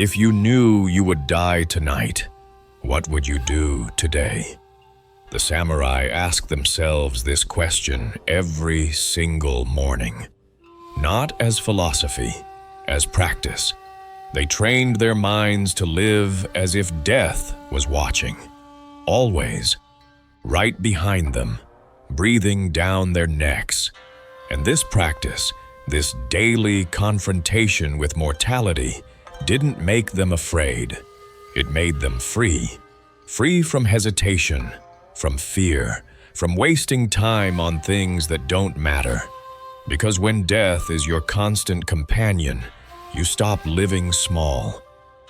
If you knew you would die tonight, what would you do today? The samurai ask themselves this question every single morning. Not as philosophy, as practice. They trained their minds to live as if death was watching. Always. Right behind them, breathing down their necks. And this practice, this daily confrontation with mortality, didn't make them afraid. It made them free. Free from hesitation, from fear, from wasting time on things that don't matter. Because when death is your constant companion, you stop living small.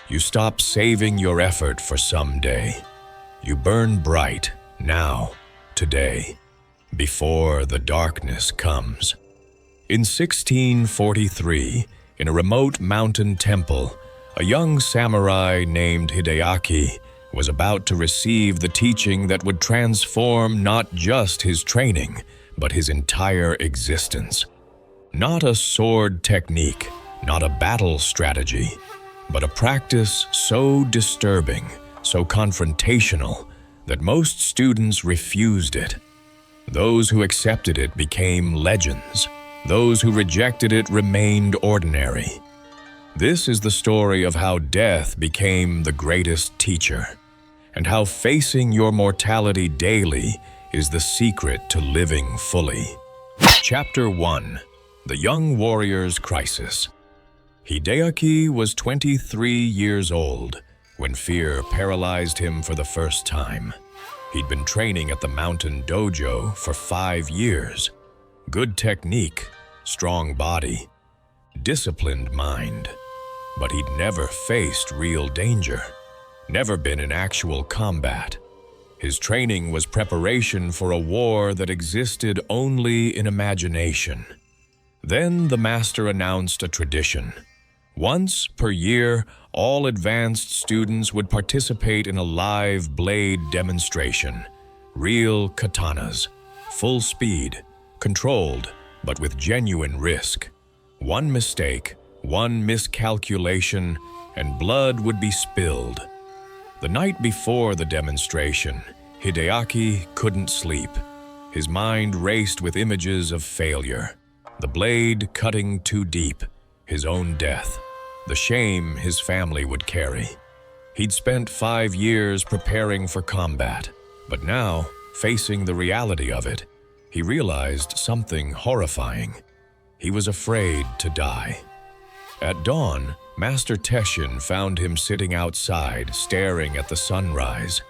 You stop saving your effort for someday. You burn bright, now, today, before the darkness comes. In 1643, in a remote mountain temple, a young samurai named Hideaki was about to receive the teaching that would transform not just his training, but his entire existence. Not a sword technique, not a battle strategy, but a practice so disturbing, so confrontational, that most students refused it. Those who accepted it became legends. Those who rejected it remained ordinary. This is the story of how death became the greatest teacher, and how facing your mortality daily is the secret to living fully. Chapter 1. The Young Warrior's Crisis. Hideaki was 23 years old when fear paralyzed him for the first time. He'd been training at the mountain dojo for 5 years. Good technique, strong body, disciplined mind. But he'd never faced real danger, never been in actual combat. His training was preparation for a war that existed only in imagination. Then the master announced a tradition. Once per year, all advanced students would participate in a live blade demonstration. Real katanas, full speed, controlled, but with genuine risk. One mistake, one miscalculation, and blood would be spilled. The night before the demonstration, Hideaki couldn't sleep. His mind raced with images of failure. The blade cutting too deep, his own death, the shame his family would carry. He'd spent 5 years preparing for combat, but now, facing the reality of it, he realized something horrifying. He was afraid to die. At dawn, Master Teshin found him sitting outside, staring at the sunrise.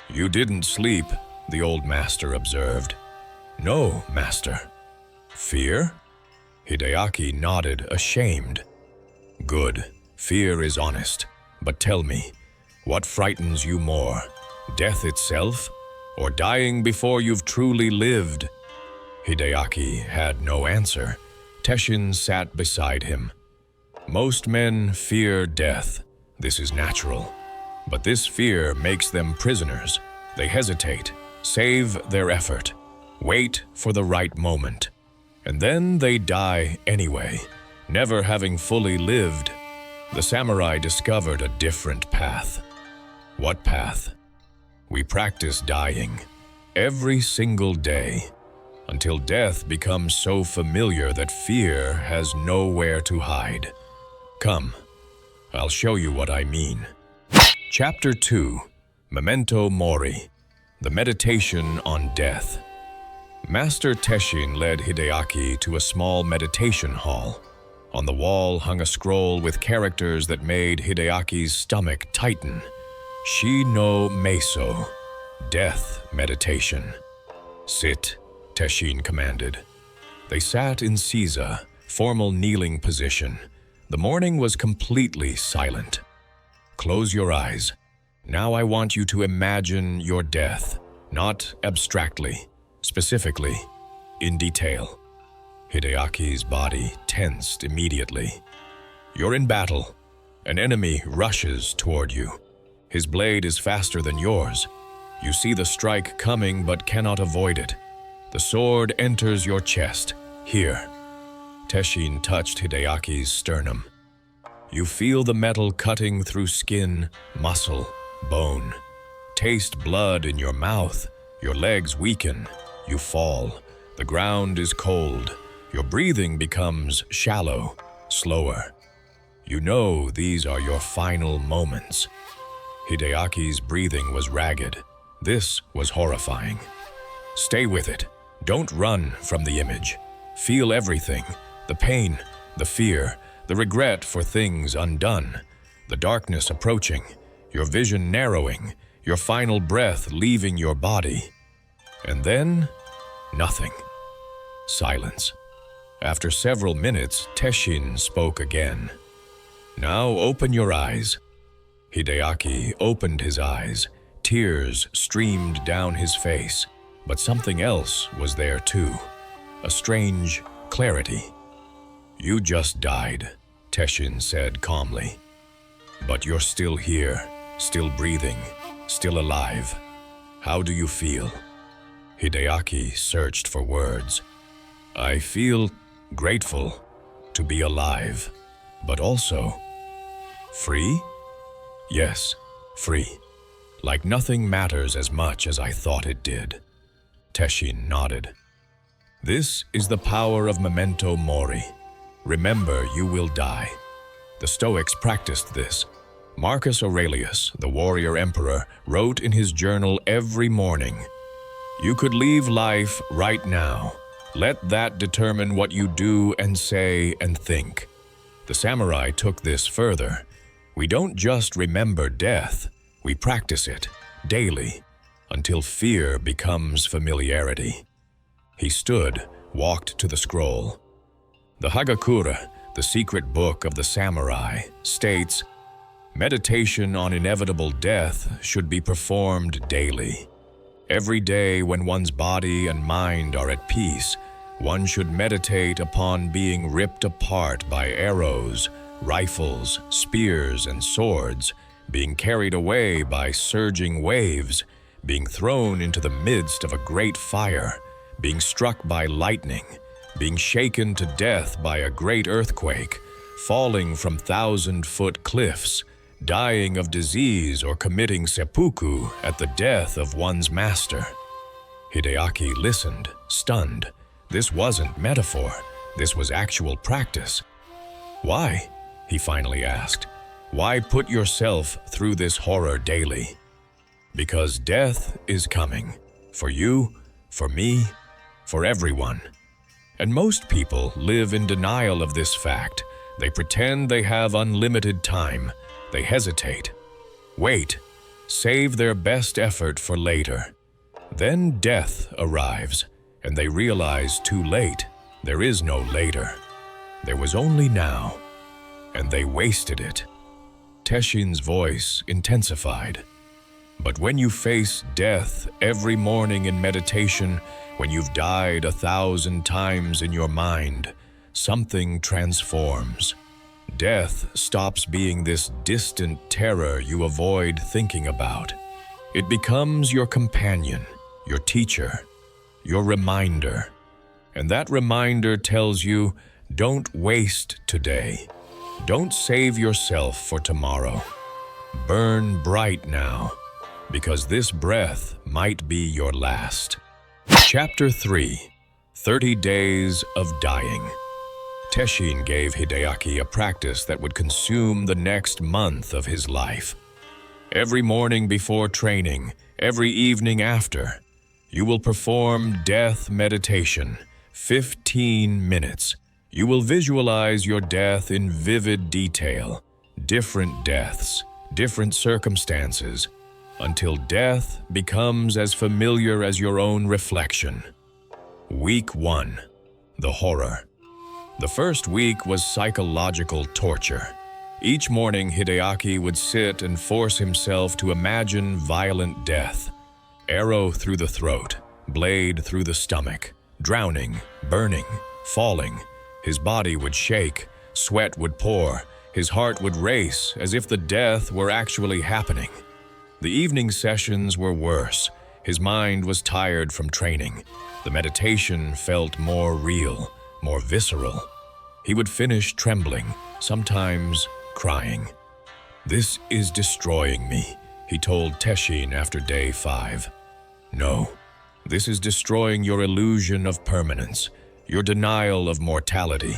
"You didn't sleep," the old master observed. "No, master." "Fear?" Hideaki nodded, ashamed. "Good. Fear is honest. But tell me, what frightens you more? Death itself? Or dying before you've truly lived?" Hideaki had no answer. Teshin sat beside him. "Most men fear death. This is natural. But this fear makes them prisoners. They hesitate, save their effort, wait for the right moment. And then they die anyway, never having fully lived." The samurai discovered a different path. What path? We practice dying, every single day, until death becomes so familiar that fear has nowhere to hide. Come, I'll show you what I mean. Chapter 2. Memento Mori. The Meditation on Death. Master Teshin led Hideaki to a small meditation hall. On the wall hung a scroll with characters that made Hideaki's stomach tighten. Shi no Meiso, Death Meditation. "Sit," Teshin commanded. They sat in Seiza, formal kneeling position. The morning was completely silent. "Close your eyes. Now I want you to imagine your death, not abstractly, specifically, in detail." Hideaki's body tensed immediately. "You're in battle. An enemy rushes toward you. His blade is faster than yours. You see the strike coming but cannot avoid it. The sword enters your chest, here." Teshin touched Hideaki's sternum. You feel the metal cutting through skin, muscle, bone. Taste blood in your mouth. Your legs weaken. You fall. The ground is cold. Your breathing becomes shallow, slower. You know these are your final moments. Hideaki's breathing was ragged. This was horrifying. Stay with it. Don't run from the image. Feel everything. The pain, the fear, the regret for things undone, the darkness approaching, your vision narrowing, your final breath leaving your body. And then, nothing. Silence. After several minutes, Teshin spoke again. Now open your eyes. Hideaki opened his eyes. Tears streamed down his face, but something else was there too. A strange clarity. You just died, Teshin said calmly. But you're still here, still breathing, still alive. How do you feel? Hideaki searched for words. I feel grateful to be alive, but also free? Yes, free. Like nothing matters as much as I thought it did. Teshin nodded. This is the power of memento mori. Remember, you will die. The Stoics practiced this. Marcus Aurelius, the warrior emperor, wrote in his journal every morning, "You could leave life right now. Let that determine what you do and say and think." The samurai took this further. We don't just remember death, we practice it daily until fear becomes familiarity. He stood, walked to the scroll. The Hagakure, the secret book of the samurai, states, meditation on inevitable death should be performed daily. Every day when one's body and mind are at peace, one should meditate upon being ripped apart by arrows, rifles, spears, and swords, being carried away by surging waves, being thrown into the midst of a great fire, being struck by lightning, being shaken to death by a great earthquake, falling from 1,000-foot cliffs, dying of disease or committing seppuku at the death of one's master. Hideaki listened, stunned. This wasn't metaphor. This was actual practice. Why? He finally asked. Why put yourself through this horror daily? Because death is coming. For you, for me, for everyone. And most people live in denial of this fact. They pretend they have unlimited time. They hesitate. Wait. Save their best effort for later. Then death arrives, and they realize too late. There is no later. There was only now. And they wasted it. Teshin's voice intensified. But when you face death every morning in meditation, when you've died 1,000 times in your mind, something transforms. Death stops being this distant terror you avoid thinking about. It becomes your companion, your teacher, your reminder. And that reminder tells you, don't waste today. Don't save yourself for tomorrow. Burn bright now, because this breath might be your last. Chapter 3, 30 Days of Dying. Teshin gave Hideaki a practice that would consume the next month of his life. Every morning before training, every evening after, you will perform death meditation, 15 minutes. You will visualize your death in vivid detail, different deaths, different circumstances, until death becomes as familiar as your own reflection. Week 1. The horror. The first week was psychological torture. Each morning, Hideaki would sit and force himself to imagine violent death. Arrow through the throat, blade through the stomach, drowning, burning, falling. His body would shake, sweat would pour, his heart would race as if the death were actually happening. The evening sessions were worse. His mind was tired from training. The meditation felt more real, more visceral. He would finish trembling, sometimes crying. "This is destroying me," he told Teshin after day 5. "No, this is destroying your illusion of permanence, your denial of mortality.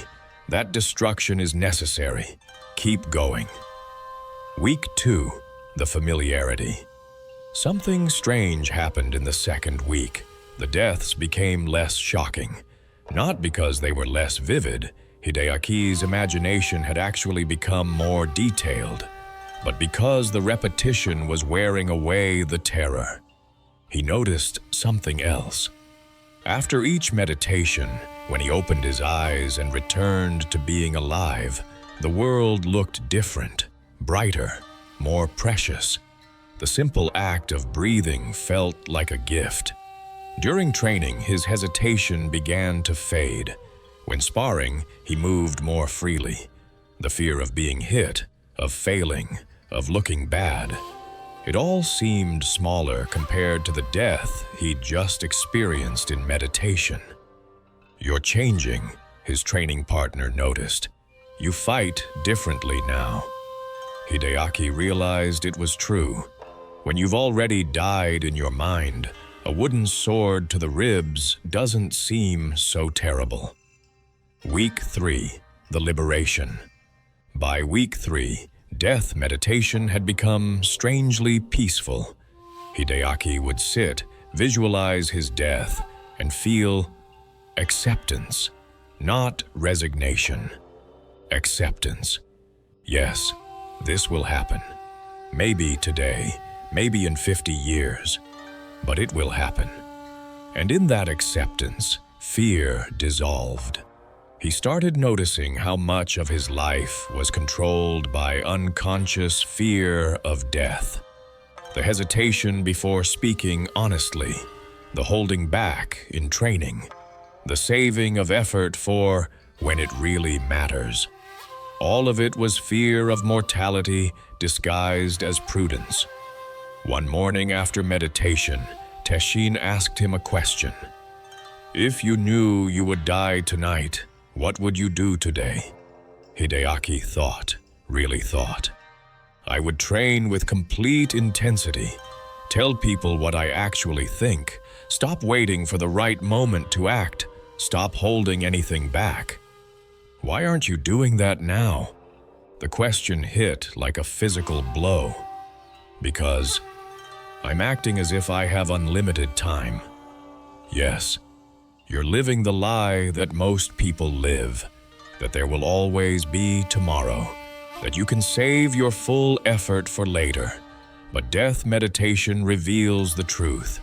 That destruction is necessary. Keep going." Week 2, the familiarity. Something strange happened in the second week. The deaths became less shocking. Not because they were less vivid, Hideaki's imagination had actually become more detailed, but because the repetition was wearing away the terror. He noticed something else. After each meditation, when he opened his eyes and returned to being alive, the world looked different, brighter, more precious. The simple act of breathing felt like a gift. During training, his hesitation began to fade. When sparring, he moved more freely. The fear of being hit, of failing, of looking bad. It all seemed smaller compared to the death he'd just experienced in meditation. "You're changing," his training partner noticed. "You fight differently now." Hideaki realized it was true. When you've already died in your mind, a wooden sword to the ribs doesn't seem so terrible. Week 3, the liberation. By week 3, death meditation had become strangely peaceful. Hideaki would sit, visualize his death, and feel acceptance, not resignation. Acceptance. Yes, this will happen. Maybe today, maybe in 50 years, but it will happen. And in that acceptance, fear dissolved. He started noticing how much of his life was controlled by unconscious fear of death. The hesitation before speaking honestly, the holding back in training, the saving of effort for when it really matters. All of it was fear of mortality disguised as prudence. One morning after meditation, Teshin asked him a question. "If you knew you would die tonight, what would you do today?" Hideaki thought, really thought. "I would train with complete intensity, tell people what I actually think, stop waiting for the right moment to act, stop holding anything back." "Why aren't you doing that now?" The question hit like a physical blow. "Because I'm acting as if I have unlimited time." Yes, you're living the lie that most people live, that there will always be tomorrow, that you can save your full effort for later. But death meditation reveals the truth.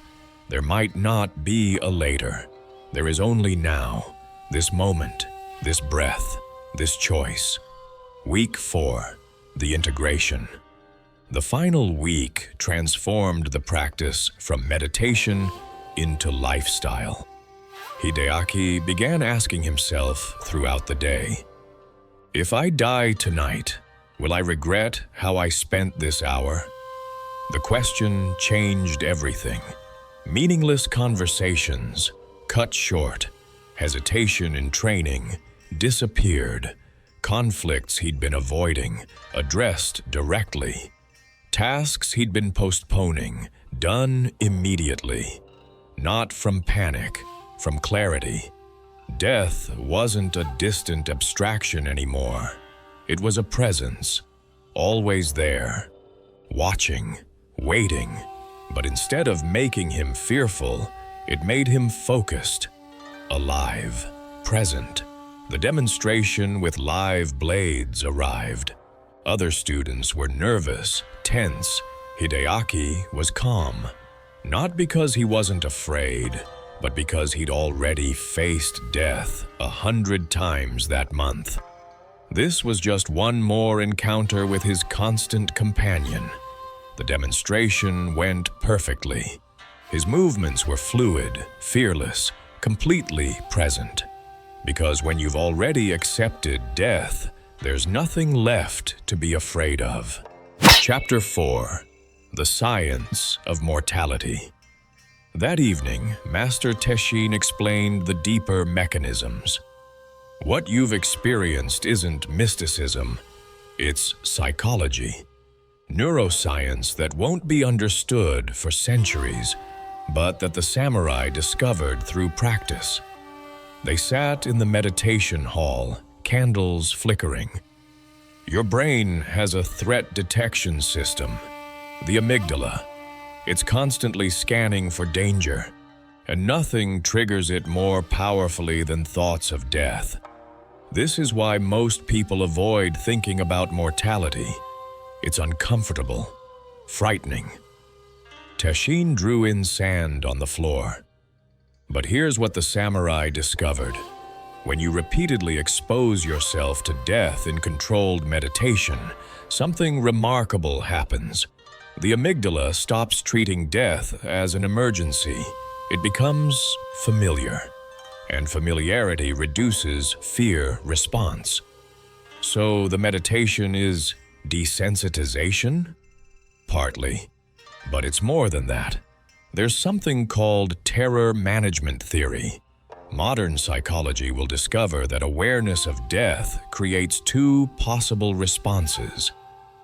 There might not be a later. There is only now, this moment, this breath, this choice. Week 4, the integration. The final week transformed the practice from meditation into lifestyle. Hideaki began asking himself throughout the day, "If I die tonight, will I regret how I spent this hour?" The question changed everything. Meaningless conversations, cut short. Hesitation in training disappeared. Conflicts he'd been avoiding, addressed directly. Tasks he'd been postponing, done immediately. Not from panic, from clarity. Death wasn't a distant abstraction anymore. It was a presence, always there, watching, waiting. But instead of making him fearful, it made him focused, alive, present. The demonstration with live blades arrived. Other students were nervous, tense. Hideaki was calm. Not because he wasn't afraid, but because he'd already faced death 100 times that month. This was just one more encounter with his constant companion. The demonstration went perfectly. His movements were fluid, fearless, completely present. Because when you've already accepted death, there's nothing left to be afraid of. Chapter 4, the science of mortality. That evening, Master Teshin explained the deeper mechanisms. What you've experienced isn't mysticism, It's psychology, neuroscience that won't be understood for centuries, but that the samurai discovered through practice. They sat in the meditation hall, candles flickering. Your brain has a threat detection system, the amygdala. It's constantly scanning for danger, and nothing triggers it more powerfully than thoughts of death. This is why most people avoid thinking about mortality. It's uncomfortable, frightening. Teshin drew in sand on the floor. But here's what the samurai discovered. When you repeatedly expose yourself to death in controlled meditation, something remarkable happens. The amygdala stops treating death as an emergency. It becomes familiar, and familiarity reduces fear response. So the meditation is desensitization? Partly, but it's more than that. There's something called terror management theory. Modern psychology will discover that awareness of death creates two possible responses.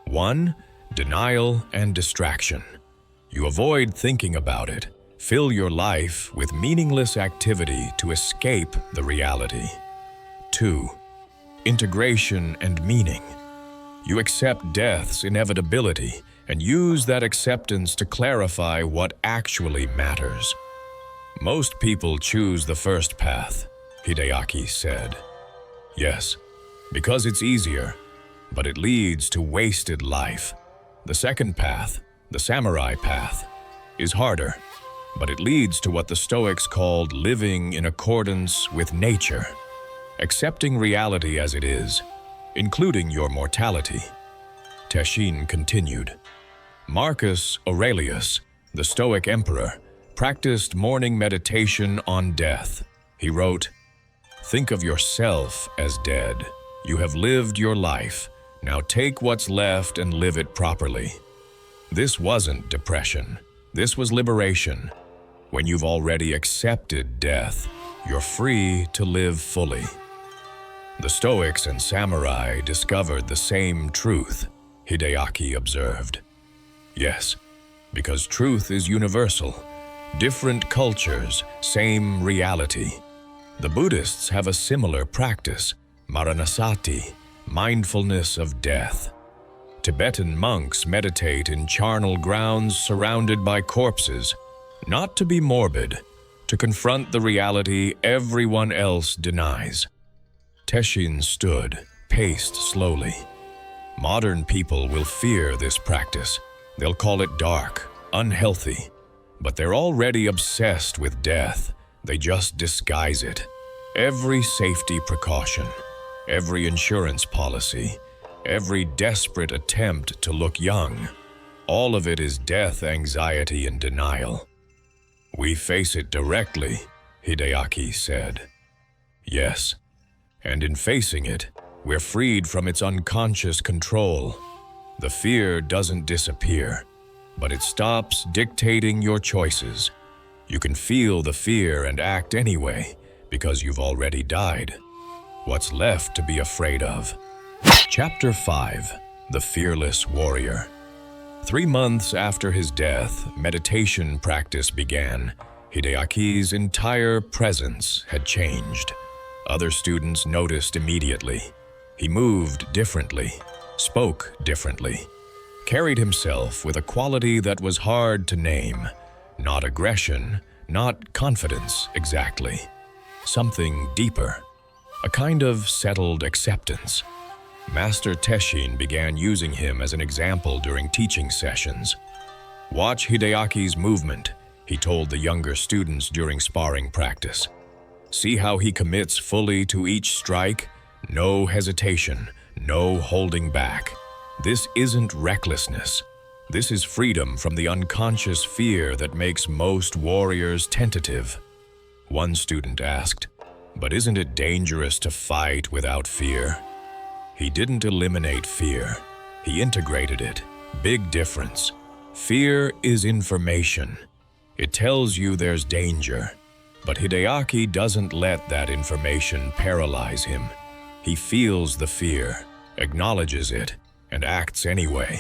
One, denial and distraction. You avoid thinking about it, fill your life with meaningless activity to escape the reality. Two, integration and meaning. You accept death's inevitability and use that acceptance to clarify what actually matters. Most people choose the first path, Hideaki said. Yes, because it's easier, but it leads to wasted life. The second path, the samurai path, is harder, but it leads to what the Stoics called living in accordance with nature, accepting reality as it is, including your mortality. Teshin continued. Marcus Aurelius, the Stoic emperor, practiced morning meditation on death. He wrote, "Think of yourself as dead. You have lived your life. Now take what's left and live it properly." This wasn't depression. This was liberation. When you've already accepted death, you're free to live fully. The Stoics and samurai discovered the same truth, Hideaki observed. Yes, because truth is universal. Different cultures, same reality. The Buddhists have a similar practice, maranasati, mindfulness of death. Tibetan monks meditate in charnel grounds surrounded by corpses, not to be morbid, to confront the reality everyone else denies. Teshin stood, paced slowly. Modern people will fear this practice. They'll call it dark, unhealthy, but they're already obsessed with death. They just disguise it. Every safety precaution, every insurance policy, every desperate attempt to look young, all of it is death anxiety and denial. We face it directly, Hideaki said. Yes, and in facing it, we're freed from its unconscious control. The fear doesn't disappear, but it stops dictating your choices. You can feel the fear and act anyway, because you've already died. What's left to be afraid of? Chapter 5, The Fearless Warrior. 3 months after his death, meditation practice began. Hideaki's entire presence had changed. Other students noticed immediately. He moved differently, spoke differently, carried himself with a quality that was hard to name. Not aggression, not confidence exactly. Something deeper, a kind of settled acceptance. Master Teshin began using him as an example during teaching sessions. "Watch Hideaki's movement," he told the younger students during sparring practice. "See how he commits fully to each strike? No hesitation, no holding back. This isn't recklessness. This is freedom from the unconscious fear that makes most warriors tentative." One student asked, "But isn't it dangerous to fight without fear?" He didn't eliminate fear. He integrated it. Big difference. Fear is information. It tells you there's danger. But Hideaki doesn't let that information paralyze him. He feels the fear, acknowledges it, and acts anyway,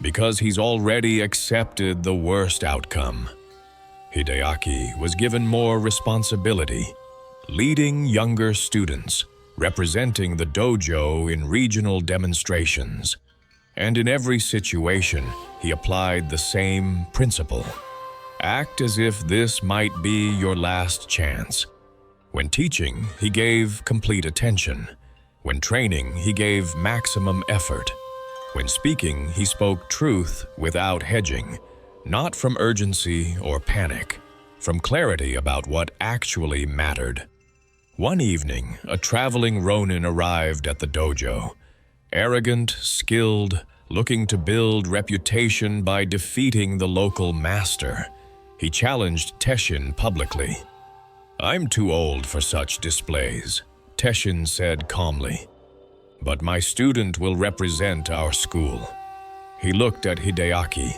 because he's already accepted the worst outcome. Hideaki was given more responsibility, leading younger students, representing the dojo in regional demonstrations. And in every situation, he applied the same principle. Act as if this might be your last chance. When teaching, he gave complete attention. When training, he gave maximum effort. When speaking, he spoke truth without hedging, not from urgency or panic, from clarity about what actually mattered. One evening, a traveling ronin arrived at the dojo. Arrogant, skilled, looking to build reputation by defeating the local master. He challenged Teshin publicly. "I'm too old for such displays," Teshin said calmly. "But my student will represent our school." He looked at Hideaki.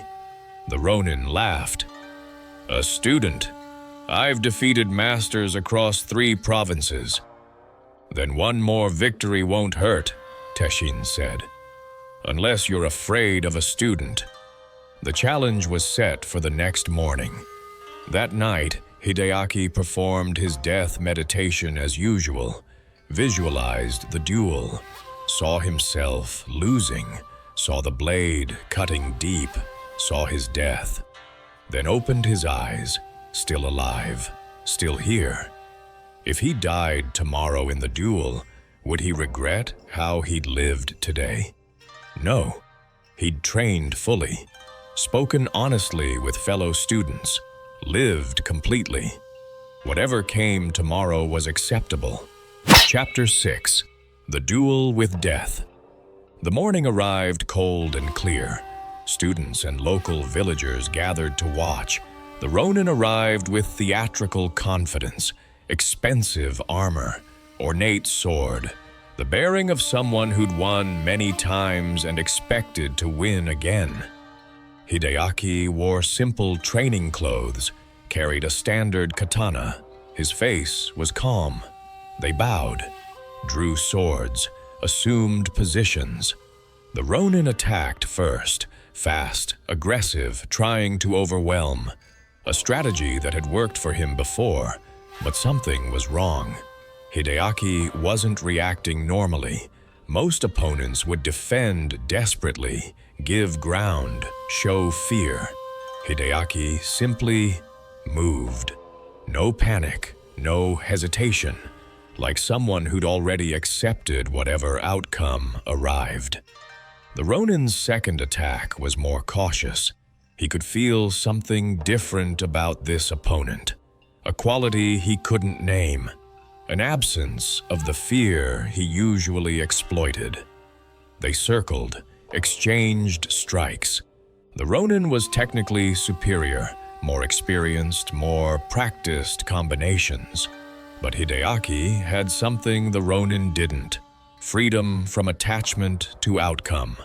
The ronin laughed. "A student? I've defeated masters across 3 provinces." "Then one more victory won't hurt," Teshin said. "Unless you're afraid of a student." The challenge was set for the next morning. That night, Hideaki performed his death meditation as usual, visualized the duel, saw himself losing, saw the blade cutting deep, saw his death, then opened his eyes, still alive, still here. If he died tomorrow in the duel, would he regret how he'd lived today? No. He'd trained fully, spoken honestly with fellow students, lived completely. Whatever came tomorrow was acceptable. Chapter 6. The Duel with Death. The morning arrived cold and clear. Students and local villagers gathered to watch. The ronin arrived with theatrical confidence, expensive armor, ornate sword, the bearing of someone who'd won many times and expected to win again. Hideaki wore simple training clothes, carried a standard katana. His face was calm. They bowed, drew swords, assumed positions. The ronin attacked first, fast, aggressive, trying to overwhelm. A strategy that had worked for him before, but something was wrong. Hideaki wasn't reacting normally. Most opponents would defend desperately, give ground, show fear. Hideaki simply moved. No panic, no hesitation, like someone who'd already accepted whatever outcome arrived. The ronin's second attack was more cautious. He could feel something different about this opponent, a quality he couldn't name, an absence of the fear he usually exploited. They circled, exchanged strikes. The ronin was technically superior, more experienced, more practiced combinations. But Hideaki had something the ronin didn't: freedom from attachment to outcome.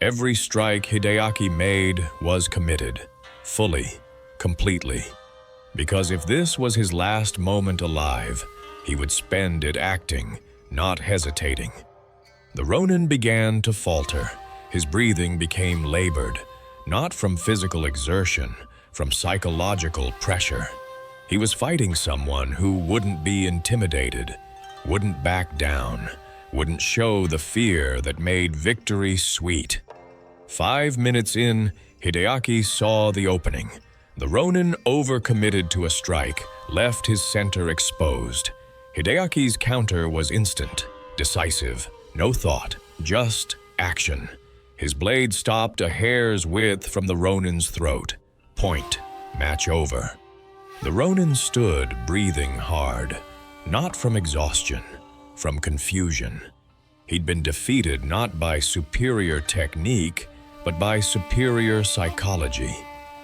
Every strike Hideaki made was committed, fully, completely. Because if this was his last moment alive, he would spend it acting, not hesitating. The ronin began to falter. His breathing became labored, not from physical exertion, from psychological pressure. He was fighting someone who wouldn't be intimidated, wouldn't back down, wouldn't show the fear that made victory sweet. 5 minutes in, Hideaki saw the opening. The ronin overcommitted to a strike, left his center exposed. Hideaki's counter was instant, decisive, no thought, just action. His blade stopped a hair's width from the ronin's throat. Point, match over. The ronin stood, breathing hard, not from exhaustion, from confusion. He'd been defeated not by superior technique, but by superior psychology,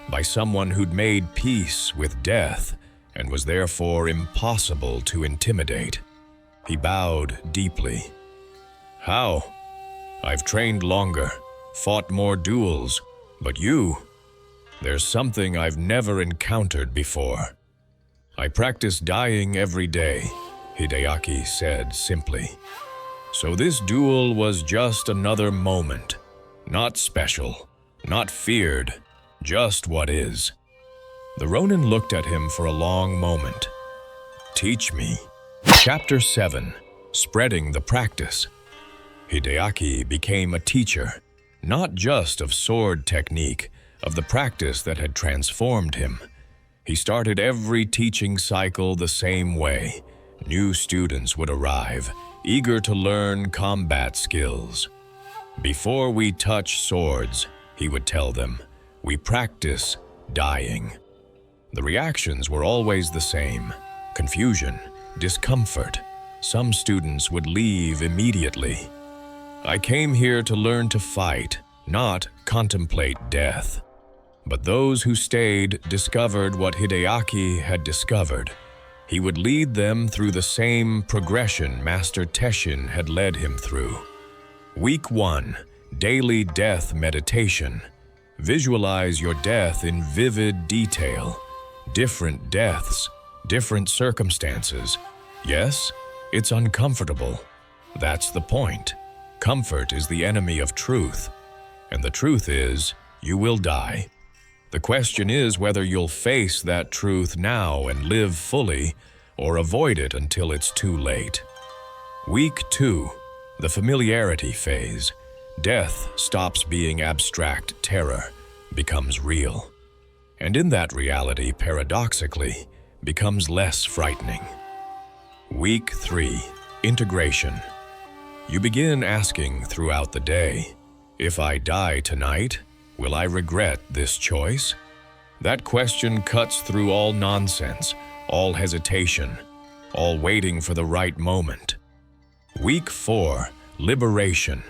by someone who'd made peace with death and was therefore impossible to intimidate. He bowed deeply. "How? I've trained longer, fought more duels, but you, there's something I've never encountered before." "I practice dying every day," Hideaki said simply. "So this duel was just another moment, Not special, not feared, just what is. The Ronin looked at him for a long moment. Teach me. Chapter 7. Spreading the Practice. Hideaki became a teacher, not just of sword technique, of the practice that had transformed him. He started every teaching cycle the same way. New students would arrive, eager to learn combat skills. Before we touch swords, he would tell them, we practice dying. The reactions were always the same: confusion, discomfort. Some students would leave immediately. I came here to learn to fight, not contemplate death. But those who stayed discovered what Hideaki had discovered. He would lead them through the same progression Master Teshin had led him through. Week 1, Daily Death Meditation. Visualize your death in vivid detail. Different deaths, different circumstances. Yes, it's uncomfortable. That's the point. Comfort is the enemy of truth. And the truth is, you will die. The question is whether you'll face that truth now and live fully, or avoid it until it's too late. Week 2, the familiarity phase. Death stops being abstract terror, becomes real. And in that reality, paradoxically, becomes less frightening. Week 3, integration. You begin asking throughout the day, if I die tonight, will I regret this choice? That question cuts through all nonsense, all hesitation, all waiting for the right moment. Week 4, liberation.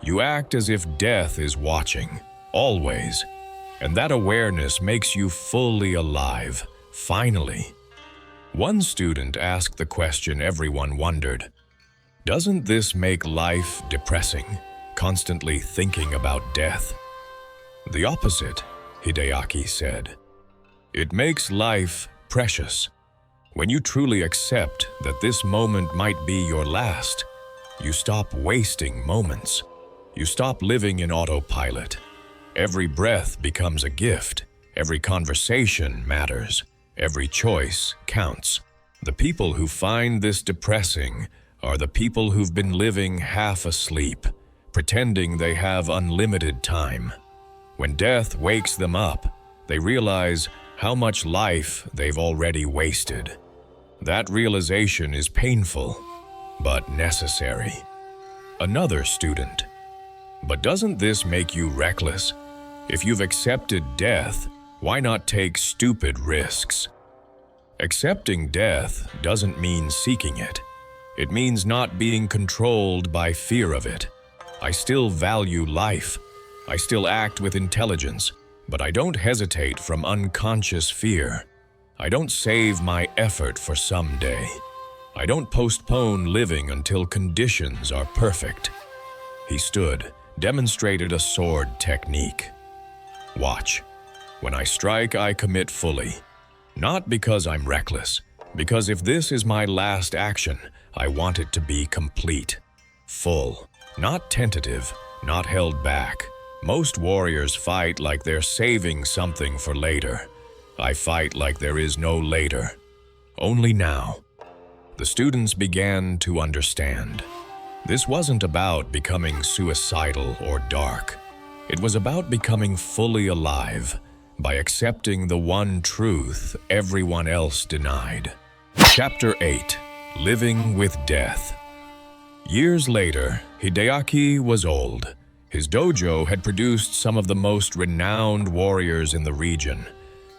You act as if death is watching, always, and that awareness makes you fully alive, finally. One student asked the question everyone wondered. Doesn't this make life depressing, constantly thinking about death? The opposite, Hideaki said. It makes life precious. When you truly accept that this moment might be your last, you stop wasting moments. You stop living in autopilot. Every breath becomes a gift. Every conversation matters. Every choice counts. The people who find this depressing are the people who've been living half asleep, pretending they have unlimited time. When death wakes them up, they realize how much life they've already wasted. That realization is painful, but necessary. Another student. But doesn't this make you reckless? If you've accepted death, why not take stupid risks? Accepting death doesn't mean seeking it. It means not being controlled by fear of it. I still value life. I still act with intelligence, but I don't hesitate from unconscious fear. I don't save my effort for someday. I don't postpone living until conditions are perfect. He stood, demonstrated a sword technique. Watch. When I strike, I commit fully. Not because I'm reckless, because if this is my last action, I want it to be complete, full, not tentative, not held back. Most warriors fight like they're saving something for later. I fight like there is no later, only now. The students began to understand. This wasn't about becoming suicidal or dark. It was about becoming fully alive by accepting the one truth everyone else denied. Chapter 8. Living with Death. Years later, Hideaki was old. His dojo had produced some of the most renowned warriors in the region,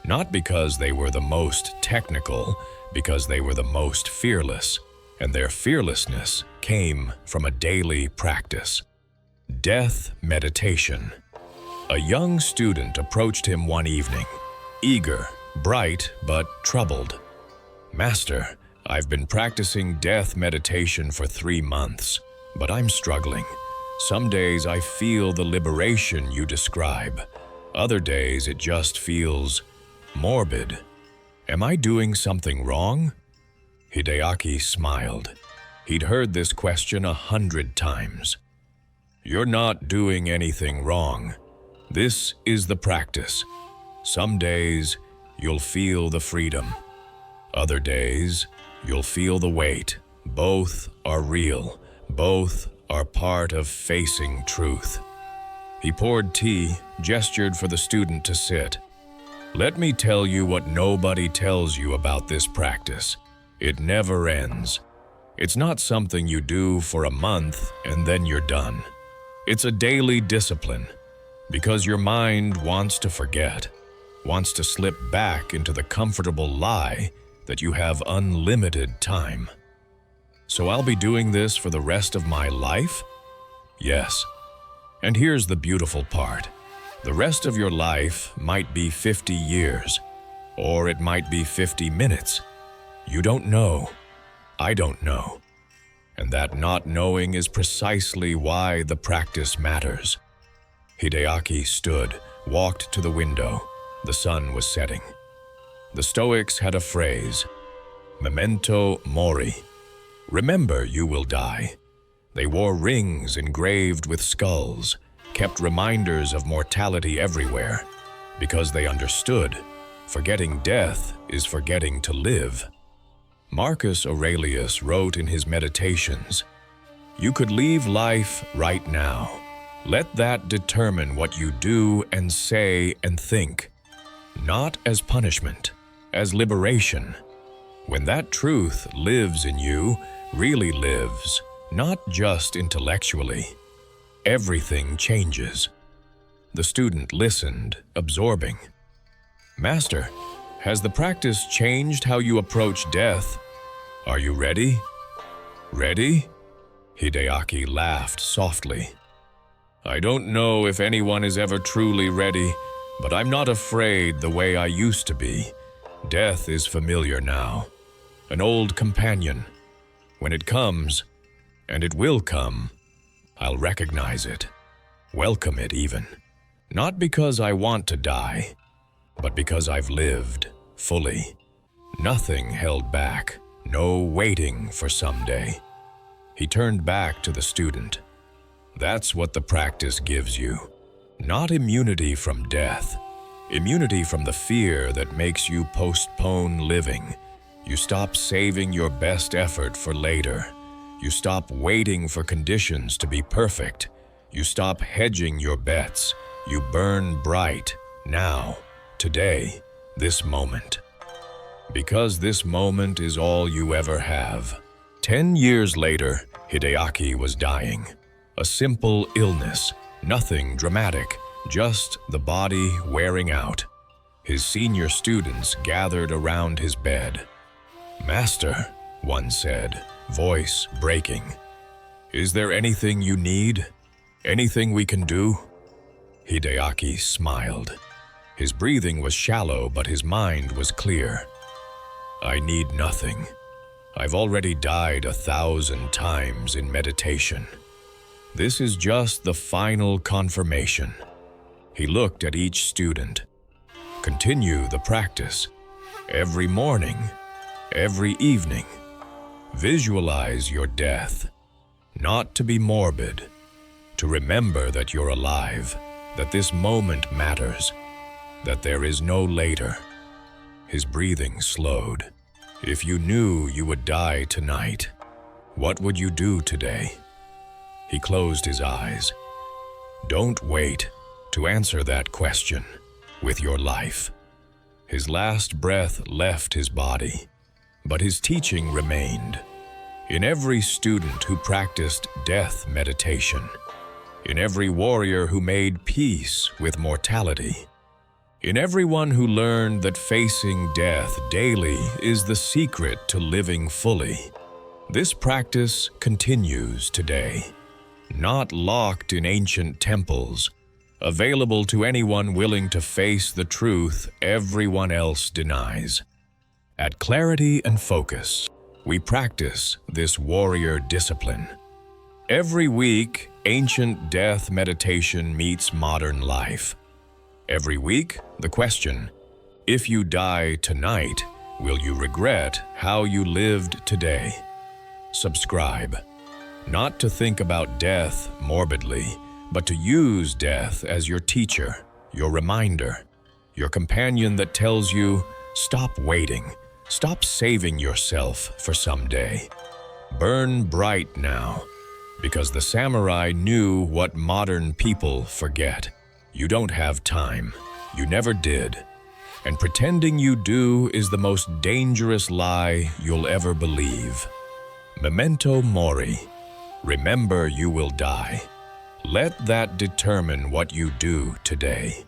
not because they were the most technical, because they were the most fearless, and their fearlessness came from a daily practice. Death meditation. A young student approached him one evening, eager, bright, but troubled. Master, I've been practicing death meditation for 3 months, but I'm struggling. Some days I feel the liberation you describe. Other days it just feels morbid. Am I doing something wrong? Hideaki smiled. He'd heard this question 100 times. You're not doing anything wrong. This is the practice. Some days, you'll feel the freedom. Other days, you'll feel the weight. Both are real. Both are part of facing truth. He poured tea, gestured for the student to sit. Let me tell you what nobody tells you about this practice. It never ends. It's not something you do for a month and then you're done. It's a daily discipline, because your mind wants to forget, wants to slip back into the comfortable lie that you have unlimited time. So I'll be doing this for the rest of my life? Yes. And here's the beautiful part. The rest of your life might be 50 years, or it might be 50 minutes. You don't know. I don't know. And that not knowing is precisely why the practice matters. Hideaki stood, walked to the window. The sun was setting. The Stoics had a phrase, MEMENTO MORI. Remember you will die. They wore rings engraved with skulls, kept reminders of mortality everywhere, because they understood forgetting death is forgetting to live. Marcus Aurelius wrote in his Meditations, "You could leave life right now. Let that determine what you do and say and think, not as punishment, as liberation. When that truth lives in you, really lives, not just intellectually, everything changes." The student listened, absorbing. "Master, has the practice changed how you approach death? Are you ready?" "Ready?" Hideaki laughed softly. "I don't know if anyone is ever truly ready, but I'm not afraid the way I used to be. Death is familiar now, an old companion. When it comes, and it will come, I'll recognize it, welcome it even. Not because I want to die, but because I've lived fully. Nothing held back, no waiting for someday." He turned back to the student. "That's what the practice gives you. Not immunity from death, immunity from the fear that makes you postpone living. You stop saving your best effort for later. You stop waiting for conditions to be perfect. You stop hedging your bets. You burn bright, now, today, this moment. Because this moment is all you ever have." 10 years later, Hideaki was dying. A simple illness, nothing dramatic, just the body wearing out. His senior students gathered around his bed. "Master," one said, voice breaking, "is there anything you need? Anything we can do?" Hideaki smiled. His breathing was shallow, but his mind was clear. "I need nothing. I've already died 1,000 times in meditation. This is just the final confirmation." He looked at each student. "Continue the practice. Every morning, every evening. Visualize your death. Not to be morbid. To remember that you're alive, that this moment matters, that there is no later." His breathing slowed. "If you knew you would die tonight, what would you do today?" He closed his eyes. "Don't wait to answer that question with your life." His last breath left his body, but his teaching remained. In every student who practiced death meditation, in every warrior who made peace with mortality, in everyone who learned that facing death daily is the secret to living fully, this practice continues today. Not locked in ancient temples, available to anyone willing to face the truth everyone else denies. At Clarity and Focus, we practice this warrior discipline. Every week, ancient death meditation meets modern life. Every week, the question, if you die tonight, will you regret how you lived today? Subscribe. Not to think about death morbidly, but to use death as your teacher, your reminder, your companion that tells you, stop waiting, stop saving yourself for someday. Burn bright now, because the samurai knew what modern people forget. You don't have time. You never did. And pretending you do is the most dangerous lie you'll ever believe. Memento mori. Remember you will die. Let that determine what you do today.